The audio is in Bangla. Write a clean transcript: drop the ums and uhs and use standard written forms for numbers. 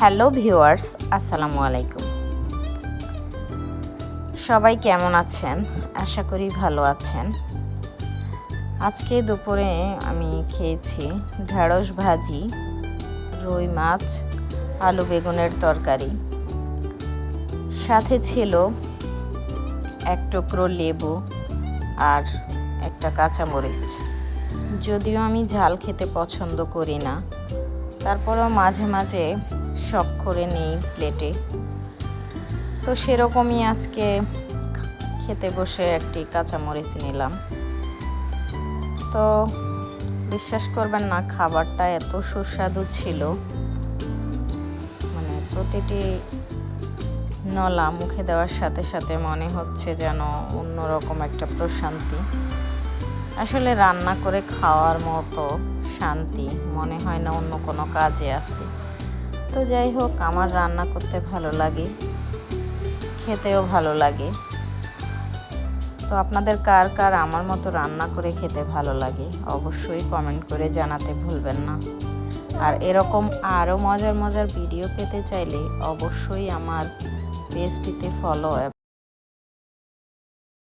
হ্যালো ভিউয়ার্স, আসসালামু আলাইকুম। সবাই কেমন আছেন? আশা করি ভালো আছেন। আজকে দুপুরে আমি খেয়েছি ঢেঁড়স ভাজি, রুই মাছ, আলু বেগুনের তরকারি, সাথে ছিল এক টুকরো লেবু আর একটা কাঁচামরিচ। যদিও আমি ঝাল খেতে পছন্দ করি না, তারপরেও মাঝে মাঝে শখ করে নেই প্লেটে। তো সেরকমই আজকে খেতে বসে একটি কাঁচামরিচ নিলাম। তো বিশ্বাস করবেন না, খাবারটা এত সুস্বাদু ছিল, মানে প্রতিটি নলা মুখে দেওয়ার সাথে সাথে মনে হচ্ছে যেন অন্যরকম একটা প্রশান্তি। আসলে রান্না করে খাওয়ার মতো শান্তি মনে হয় না অন্য কোনো কাজে আছে। তো যাই হোক, আমার রান্না করতে ভালো লাগে, খেতেও ভালো লাগে। তো আপনাদের কার কার আমার মতো রান্না করে খেতে ভালো লাগে অবশ্যই কমেন্ট করে জানাতে ভুলবেন না। আর এরকম আরও মজার মজার ভিডিও পেতে চাইলে অবশ্যই আমার পেজটিতে ফলো